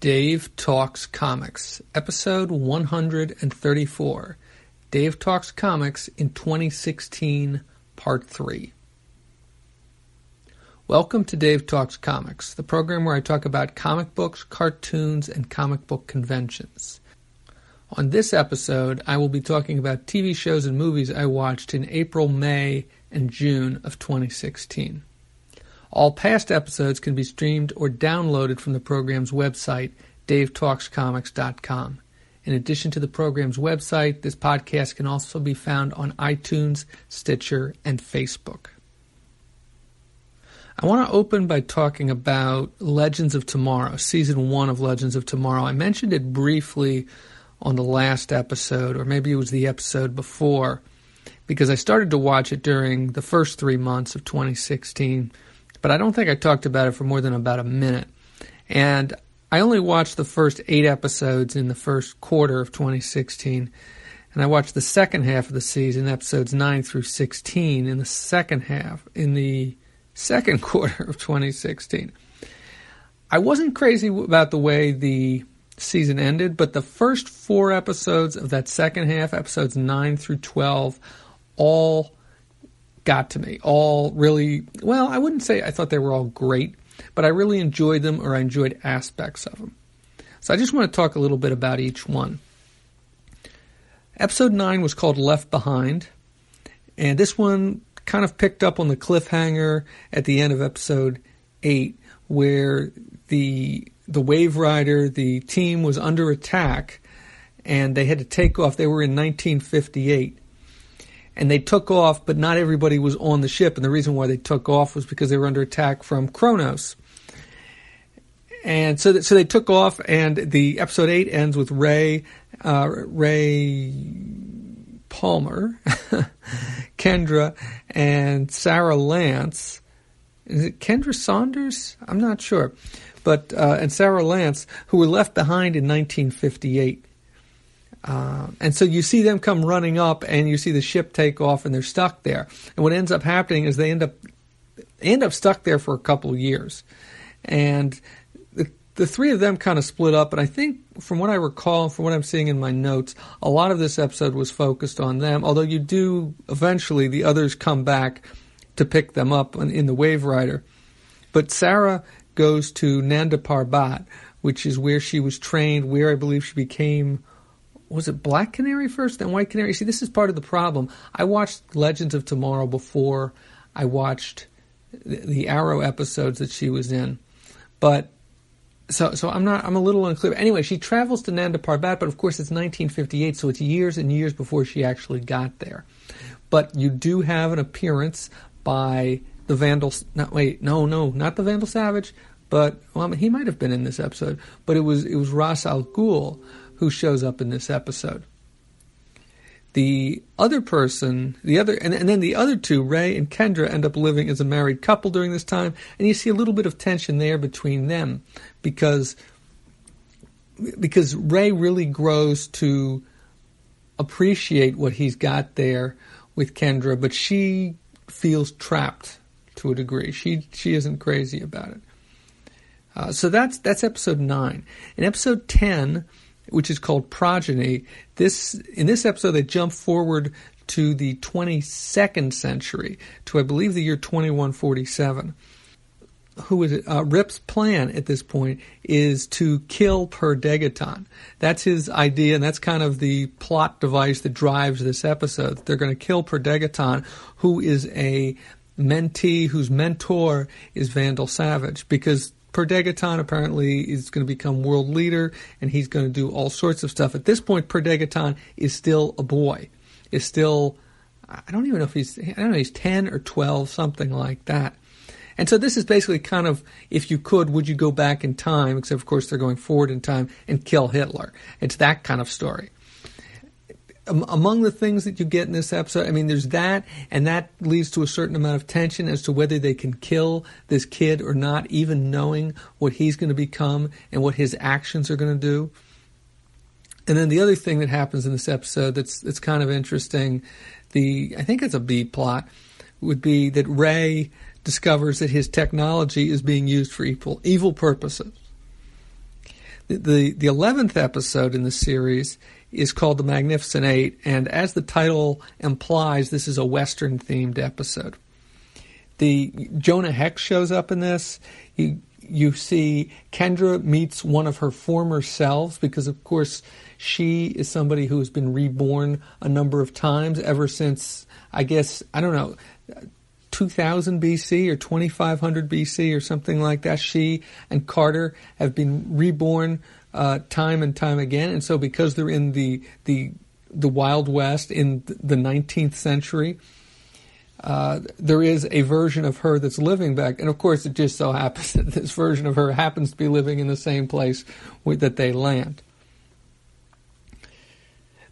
Dave Talks Comics, episode 134. Dave Talks Comics in 2016, part 3. Welcome to Dave Talks Comics, the program where I talk about comic books, cartoons, and comic book conventions. On this episode, I will be talking about TV shows and movies I watched in April, May, and June of 2016. All past episodes can be streamed or downloaded from the program's website, davetalkscomics.com. In addition to the program's website, this podcast can also be found on iTunes, Stitcher, and Facebook. I want to open by talking about Legends of Tomorrow, Season 1 of Legends of Tomorrow. I mentioned it briefly on the last episode, or maybe it was the episode before, because I started to watch it during the first 3 months of 2016, but I don't think I talked about it for more than about a minute. And I only watched the first 8 episodes in the first quarter of 2016, and I watched the second half of the season, episodes 9 through 16, in the second quarter of 2016. I wasn't crazy about the way the season ended, but the first 4 episodes of that second half, episodes 9 through 12, all got to me. All really, well, I wouldn't say I thought they were all great, but I really enjoyed them, or I enjoyed aspects of them. So I just want to talk a little bit about each one. Episode 9 was called Left Behind, and this one kind of picked up on the cliffhanger at the end of episode 8, where the Wave Rider, the team, was under attack, and they had to take off. They were in 1958. And they took off, but not everybody was on the ship. And the reason why they took off was because they were under attack from Kronos. And so they took off, and the episode 8 ends with Ray Palmer, Kendra, and Sarah Lance. Is it Kendra Saunders? I'm not sure. But and Sarah Lance, who were left behind in 1958. And so you see them come running up, and you see the ship take off, and they're stuck there. And what ends up happening is they end up stuck there for a couple of years. And the 3 of them kind of split up, and I think from what I recall, from what I'm seeing in my notes, a lot of this episode was focused on them, although you do eventually, the others come back to pick them up in the Wave Rider. But Sarah goes to Nanda Parbat, which is where she was trained, where I believe she became, was it Black Canary first, then White Canary? See, this is part of the problem. I watched Legends of Tomorrow before I watched the Arrow episodes that she was in. But so I'm a little unclear. Anyway, she travels to Nanda Parbat, but of course it's 1958, so it's years and years before she actually got there. But you do have an appearance by the Vandal, not the Vandal Savage, but he might have been in this episode, but it was Ra's al Ghul who shows up in this episode. The other person, and then the other 2, Ray and Kendra, end up living as a married couple during this time, and you see a little bit of tension there between them, because Ray really grows to appreciate what he's got there with Kendra, but she feels trapped to a degree. She isn't crazy about it. So that's episode 9. In episode 10, which is called Progeny, in this episode they jump forward to the 22nd century, to I believe the year 2147. Who is it? Rip's plan at this point is to kill Per-Degaton. That's his idea, and that's kind of the plot device that drives this episode. They're going to kill Per-Degaton, who is a mentee whose mentor is Vandal Savage, because Per-Degaton apparently is going to become world leader, and he's going to do all sorts of stuff. At this point, Per-Degaton is still a boy. Is still, I don't know, he's 10 or 12, something like that. And so this is basically kind of, if you could, would you go back in time, except of course they're going forward in time, and kill Hitler. It's that kind of story. Among the things that you get in this episode, I mean, there's that, and that leads to a certain amount of tension as to whether they can kill this kid or not, even knowing what he's going to become and what his actions are going to do. And then the other thing that happens in this episode that's kind of interesting, I think it's a B plot, would be that Ray discovers that his technology is being used for evil purposes. The 11th episode in the series is called The Magnificent Eight, and as the title implies, this is a Western-themed episode. Jonah Hex shows up in this. You see Kendra meets one of her former selves because, of course, she is somebody who has been reborn a number of times ever since, I guess, 2000 BC or 2500 BC or something like that. She and Carter have been reborn time and time again. And so because they're in the Wild West in the 19th century, there is a version of her that's living back. And of course, it just so happens that this version of her happens to be living in the same place that they land.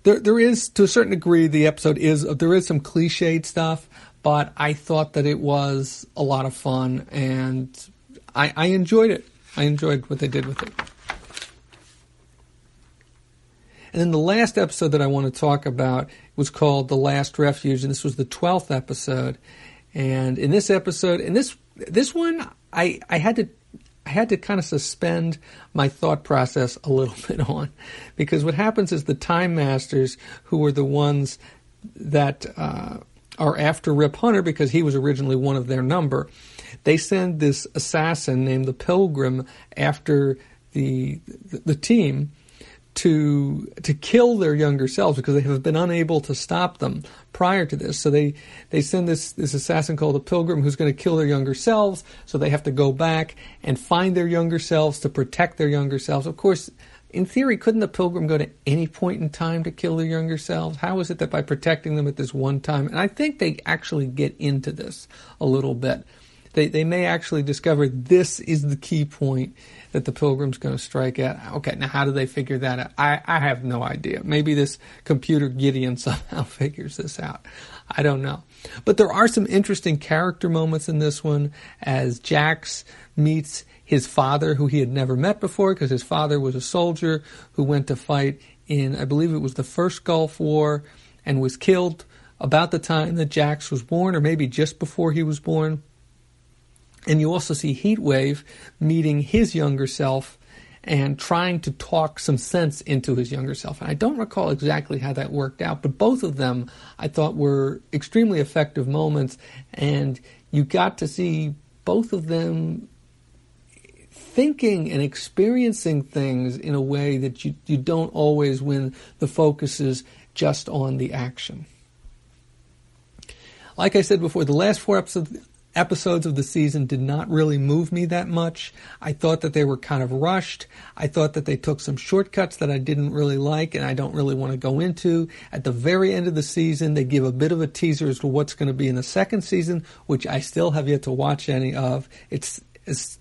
There is, to a certain degree, there is some cliched stuff, but I thought that it was a lot of fun, and I enjoyed it. I enjoyed what they did with it. And then the last episode that I want to talk about was called The Last Refuge, and this was the 12th episode. And in this episode, this one, I had to kind of suspend my thought process a little bit on, because what happens is the Time Masters, who are the ones that are after Rip Hunter because he was originally one of their number, they send this assassin named the Pilgrim after the team to kill their younger selves because they have been unable to stop them prior to this. So they send this assassin called the Pilgrim who's going to kill their younger selves, so they have to go back and find their younger selves to protect their younger selves. Of course, in theory, couldn't the Pilgrim go to any point in time to kill their younger selves? How is it that by protecting them at this one time? And I think they actually get into this a little bit. They may actually discover this is the key point that the Pilgrim's going to strike at. Okay, now how do they figure that out? I have no idea. Maybe this computer Gideon somehow figures this out. I don't know. But there are some interesting character moments in this one as Jax meets his father, who he had never met before because his father was a soldier who went to fight in, I believe it was the first Gulf War, and was killed about the time that Jax was born, or maybe just before he was born. And you also see Heatwave meeting his younger self and trying to talk some sense into his younger self. And I don't recall exactly how that worked out, but both of them I thought were extremely effective moments, and you got to see both of them thinking and experiencing things in a way that you don't always when the focus is just on the action. Like I said before, the last 4 episodes of the season did not really move me that much. I thought that they were kind of rushed. I thought that they took some shortcuts that I didn't really like and I don't really want to go into. At the very end of the season, they give a bit of a teaser as to what's going to be in the second season, which I still have yet to watch any of.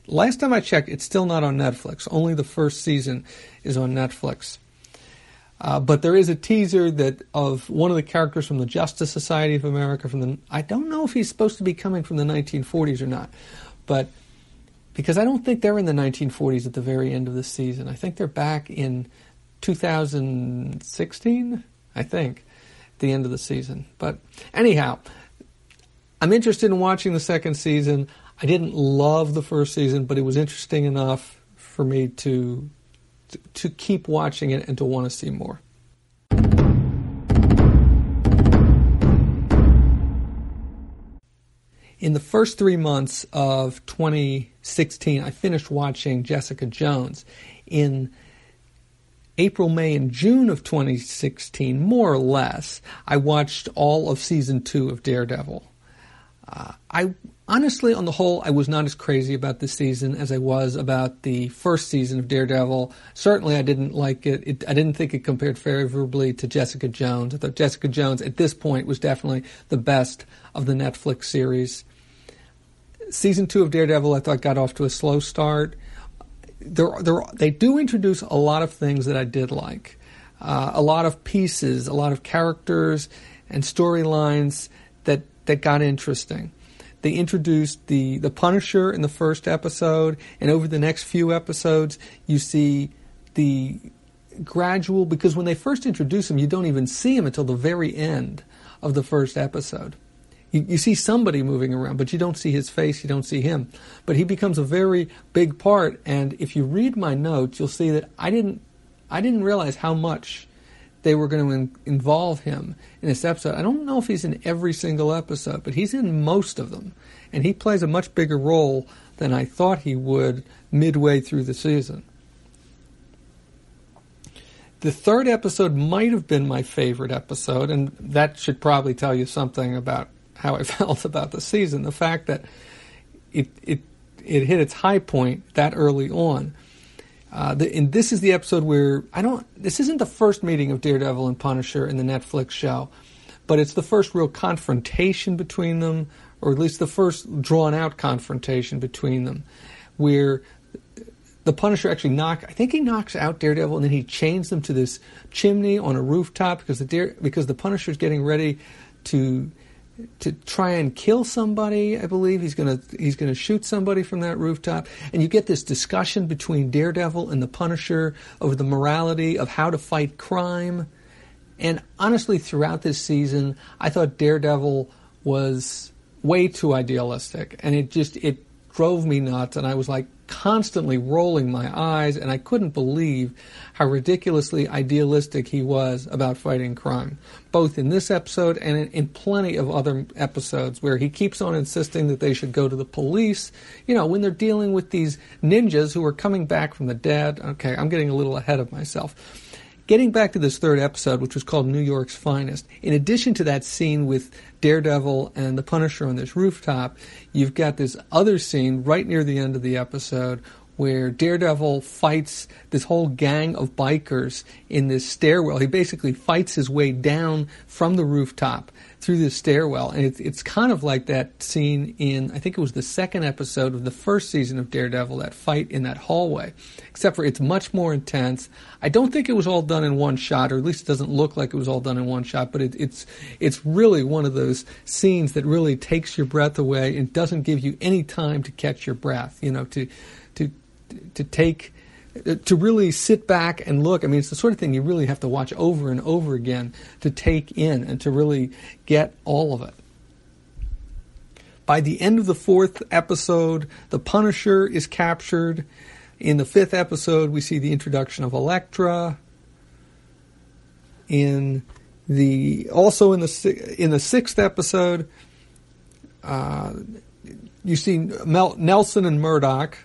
Last time I checked, it's still not on Netflix. Only the first season is on Netflix. But there is a teaser of one of the characters from the Justice Society of America. I don't know if he's supposed to be coming from the 1940s or not, but because I don't think they're in the 1940s at the very end of the season. I think they're back in 2016, I think, at the end of the season. But anyhow, I'm interested in watching the second season. I didn't love the first season, but it was interesting enough for me to keep watching it and to want to see more. In the first 3 months of 2016, I finished watching Jessica Jones. In April, May, and June of 2016, more or less, I watched all of Season 2 of Daredevil. Honestly, on the whole, I was not as crazy about this season as I was about the first season of Daredevil. Certainly, I didn't like it. I didn't think it compared favorably to Jessica Jones. I thought Jessica Jones, at this point, was definitely the best of the Netflix series. Season 2 of Daredevil, I thought, got off to a slow start. They do introduce a lot of things that I did like. A lot of pieces, a lot of characters and storylines that got interesting. They introduced the Punisher in the first episode, and over the next few episodes, you see the gradual, because when they first introduce him, you don't even see him until the very end of the first episode. You see somebody moving around, but you don't see his face, you don't see him. But he becomes a very big part, and if you read my notes, you'll see that I didn't realize how much they were going to involve him in this episode. I don't know if he's in every single episode, but he's in most of them, and he plays a much bigger role than I thought he would midway through the season. The third episode might have been my favorite episode, and that should probably tell you something about how I felt about the season. The fact that it hit its high point that early on. And this is the episode where this isn't the first meeting of Daredevil and Punisher in the Netflix show, but it's the first real confrontation between them, or at least the first drawn-out confrontation between them, where the Punisher actually knocks out Daredevil, and then he chains them to this chimney on a rooftop because the Punisher's getting ready to try and kill somebody. I believe he's gonna shoot somebody from that rooftop, and you get this discussion between Daredevil and the Punisher over the morality of how to fight crime. And honestly, throughout this season, I thought Daredevil was way too idealistic, and it drove me nuts, and I was like constantly rolling my eyes, and I couldn't believe how ridiculously idealistic he was about fighting crime, both in this episode and in plenty of other episodes where he keeps on insisting that they should go to the police, when they're dealing with these ninjas who are coming back from the dead. Okay, I'm getting a little ahead of myself. Getting back to this third episode, which was called New York's Finest, in addition to that scene with Daredevil and the Punisher on this rooftop, you've got this other scene right near the end of the episode where Daredevil fights this whole gang of bikers in this stairwell. He basically fights his way down from the rooftop through this stairwell. And it's kind of like that scene in, I think it was the second episode of the first season of Daredevil, that fight in that hallway. Except for it's much more intense. I don't think it was all done in one shot, or at least it doesn't look like it was all done in one shot, but it's really one of those scenes that really takes your breath away and doesn't give you any time to catch your breath, to really sit back and look. I mean, it's the sort of thing you really have to watch over and over again to take in and to really get all of it. By the end of the fourth episode, the Punisher is captured. In the fifth episode, we see the introduction of Elektra. In the sixth episode, you see Nelson and Murdoch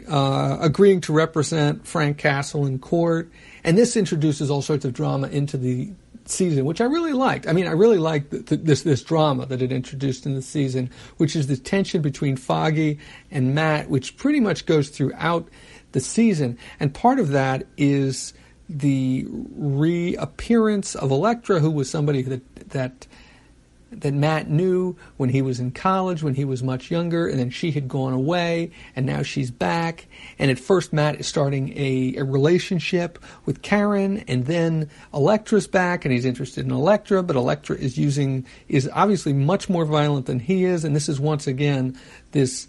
agreeing to represent Frank Castle in court, and this introduces all sorts of drama into the season, which I really liked. I mean, I really liked this drama that it introduced in the season, which is the tension between Foggy and Matt, which pretty much goes throughout the season. And part of that is the reappearance of Elektra, who was somebody that Matt knew when he was in college, when he was much younger, and then she had gone away, and now she's back. And at first, Matt is starting a relationship with Karen, and then Elektra's back, and he's interested in Elektra, but Elektra is obviously much more violent than he is, and this is once again this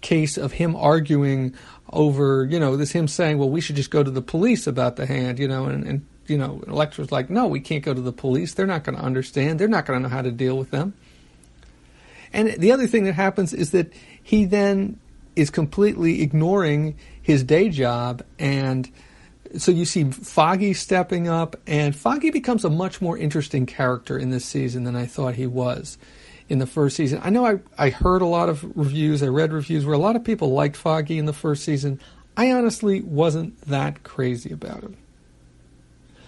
case of him arguing over, him saying, well, we should just go to the police about the hand, and Elektra's like, no, we can't go to the police. They're not going to understand. They're not going to know how to deal with them. And the other thing that happens is that he then is completely ignoring his day job. And so you see Foggy stepping up, and Foggy becomes a much more interesting character in this season than I thought he was in the first season. I know I heard a lot of reviews, I read reviews where a lot of people liked Foggy in the first season. I honestly wasn't that crazy about him.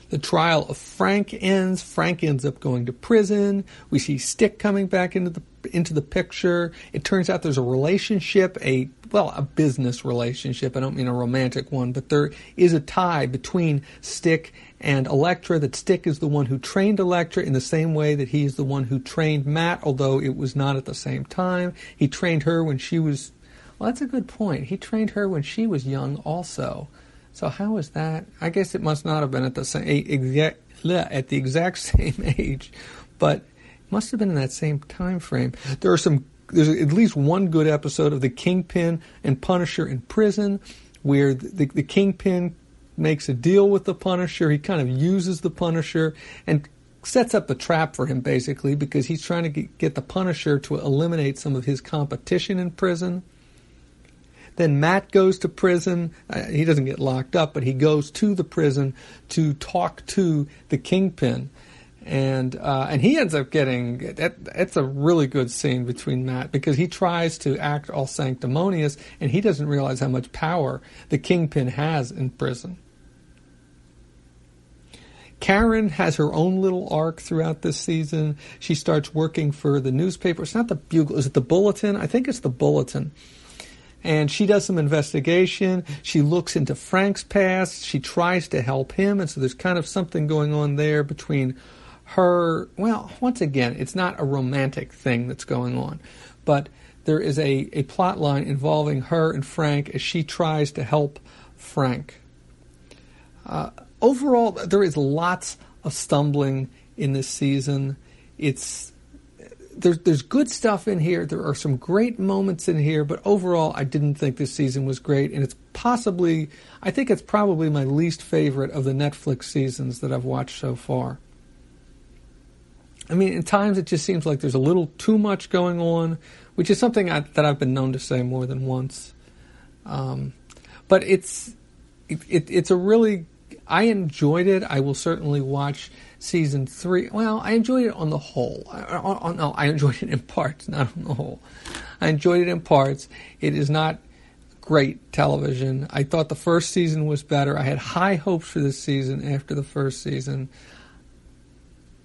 The trial of Frank ends. Frank ends up going to prison. We see Stick coming back into the picture. It turns out there's a relationship, a business relationship. I don't mean a romantic one, but there is a tie between Stick and Elektra, that Stick is the one who trained Elektra in the same way that he's the one who trained Matt, although it was not at the same time. He trained her when she was, that's a good point. He trained her when she was young also. So how is that? I guess it must not have been at the exact same age, but it must have been in that same time frame. There's at least one good episode of the Kingpin and Punisher in prison, where the Kingpin makes a deal with the Punisher. He kind of uses the Punisher, and sets up the trap for him, basically, because he's trying to get the Punisher to eliminate some of his competition in prison. Then Matt goes to prison. He doesn't get locked up, but he goes to the prison to talk to the Kingpin. And he ends up getting... It's a really good scene between Matt, because he tries to act all sanctimonious, and he doesn't realize how much power the Kingpin has in prison. Karen has her own little arc throughout this season. She starts working for the newspaper. It's not the Bugle. Is it the Bulletin? I think it's the Bulletin. And she does some investigation. She looks into Frank's past. She tries to help him. And so there's kind of something going on there between her. Well, once again, it's not a romantic thing that's going on. But there is a plot line involving her and Frank as she tries to help Frank. Overall, there is lots of stumbling in this season. There's good stuff in here. There are some great moments in here, but overall, I didn't think this season was great, and I think it's probably my least favorite of the Netflix seasons that I've watched so far. I mean, in times it just seems like there's a little too much going on, which is something that I've been known to say more than once. But it's a really... I enjoyed it. I will certainly watch season 3. Well, I enjoyed it on the whole. No, I enjoyed it in parts, not on the whole. I enjoyed it in parts. It is not great television. I thought the first season was better. I had high hopes for this season after the first season.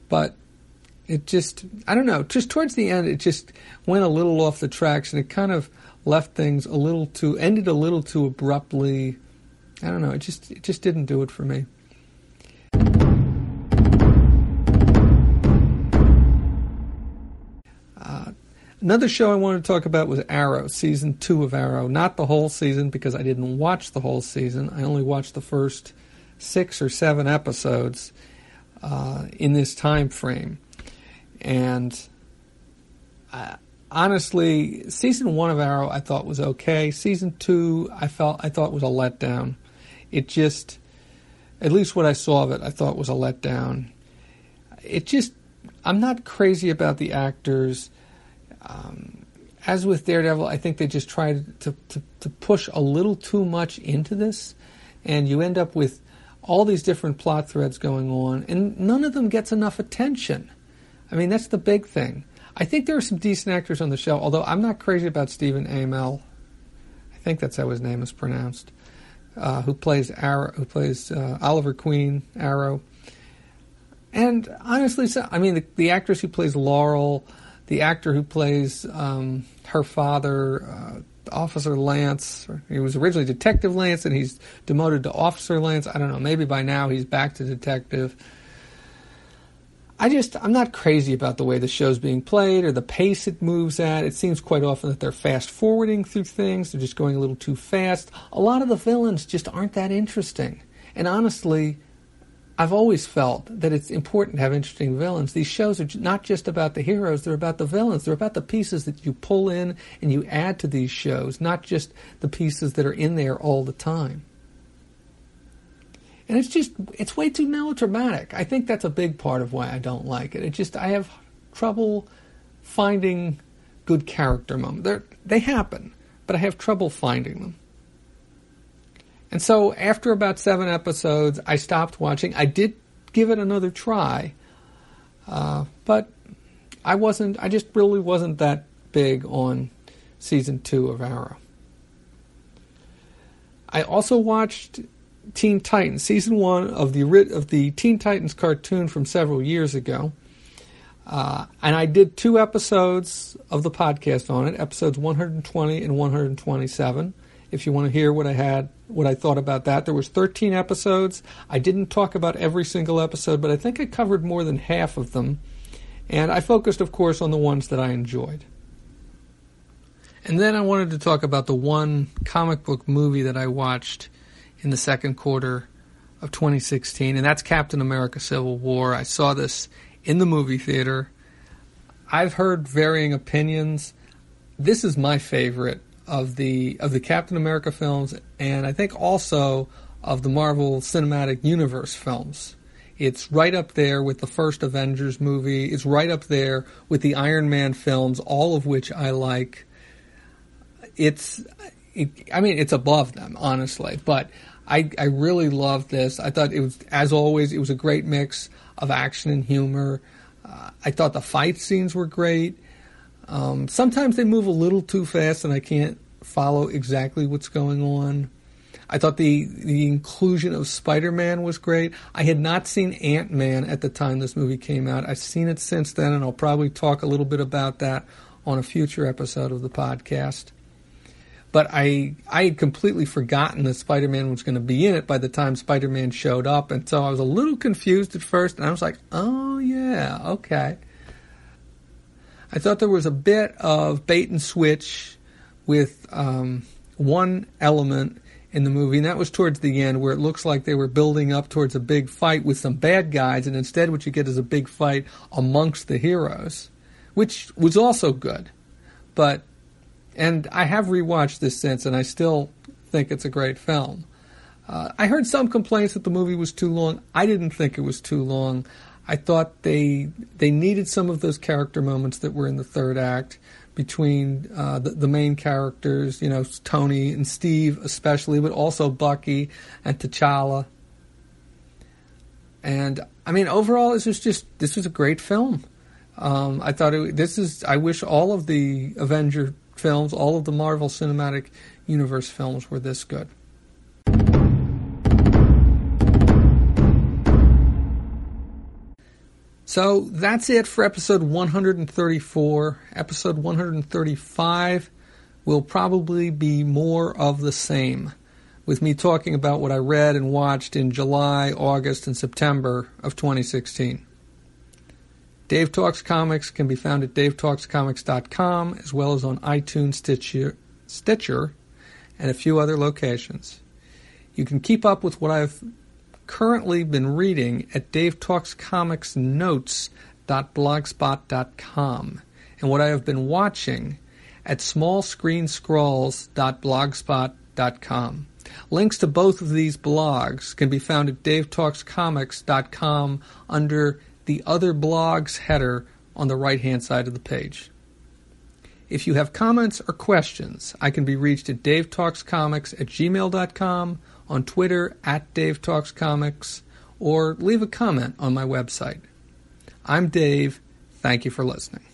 But it just, I don't know, just towards the end, it just went a little off the tracks, and it kind of left things ended a little too abruptly. I don't know, it just didn't do it for me. Another show I wanted to talk about was Arrow, season 2 of Arrow. Not the whole season, because I didn't watch the whole season. I only watched the first 6 or 7 episodes in this time frame. And honestly, season 1 of Arrow I thought was okay. Season 2 I thought was a letdown. It just, at least what I saw of it, I thought was a letdown. I'm not crazy about the actors. As with Daredevil, I think they just tried to push a little too much into this, and you end up with all these different plot threads going on, and none of them gets enough attention. I mean, that's the big thing. I think there are some decent actors on the show, although I'm not crazy about Stephen Amell. I think that's how his name is pronounced. Who plays Arrow? Who plays Oliver Queen, Arrow? And honestly, the actress who plays Laurel, the actor who plays her father, Officer Lance. He was originally Detective Lance, and he's demoted to Officer Lance. I don't know. Maybe by now he's back to detective. I'm not crazy about the way the show's being played or the pace it moves at. It seems quite often that they're fast-forwarding through things. They're just going a little too fast. A lot of the villains just aren't that interesting. And honestly, I've always felt that it's important to have interesting villains. These shows are not just about the heroes, they're about the villains. They're about the pieces that you pull in and you add to these shows, not just the pieces that are in there all the time. And it's way too melodramatic. I think that's a big part of why I don't like it. I have trouble finding good character moments. They happen, but I have trouble finding them. And so after about 7 episodes, I stopped watching. I did give it another try, but I just really wasn't that big on season 2 of Arrow. I also watched Teen Titans, season 1 of the Teen Titans cartoon from several years ago. And I did 2 episodes of the podcast on it, episodes 120 and 127. If you want to hear what I thought about that. There was 13 episodes. I didn't talk about every single episode, but I think I covered more than half of them. And I focused, of course, on the ones that I enjoyed. And then I wanted to talk about the one comic book movie that I watched in the second quarter of 2016, and that's Captain America Civil War. I saw this in the movie theater. I've heard varying opinions. This is my favorite of the Captain America films, and I think also of the Marvel Cinematic Universe films. It's right up there with the first Avengers movie. It's right up there with the Iron Man films, all of which I like. It's above them, honestly. But I really loved this. I thought it was, as always, it was a great mix of action and humor. I thought the fight scenes were great. Sometimes they move a little too fast and I can't follow exactly what's going on. I thought the inclusion of Spider-Man was great. I had not seen Ant-Man at the time this movie came out. I've seen it since then, and I'll probably talk a little bit about that on a future episode of the podcast. But I had completely forgotten that Spider-Man was going to be in it by the time Spider-Man showed up, and so I was a little confused at first, and I was like, oh yeah, okay. I thought there was a bit of bait and switch with one element in the movie, and that was towards the end, where it looks like they were building up towards a big fight with some bad guys, and instead what you get is a big fight amongst the heroes, which was also good. And I have rewatched this since, and I still think it's a great film. I heard some complaints that the movie was too long. I didn't think it was too long. I thought they needed some of those character moments that were in the third act between the main characters, Tony and Steve especially, but also Bucky and T'Challa. And overall, this was a great film. I thought I wish all of the Avenger films, all of the Marvel Cinematic Universe films were this good. So that's it for episode 134. Episode 135 will probably be more of the same, with me talking about what I read and watched in July, August, and September of 2016. Dave Talks Comics can be found at davetalkscomics.com, as well as on iTunes, Stitcher, and a few other locations. You can keep up with what I've currently been reading at davetalkscomicsnotes.blogspot.com, and what I have been watching at smallscreenscrolls.blogspot.com. Links to both of these blogs can be found at davetalkscomics.com under the Other Blogs header on the right-hand side of the page. If you have comments or questions, I can be reached at davetalkscomics@gmail.com, on Twitter at DaveTalksComics, or leave a comment on my website. I'm Dave. Thank you for listening.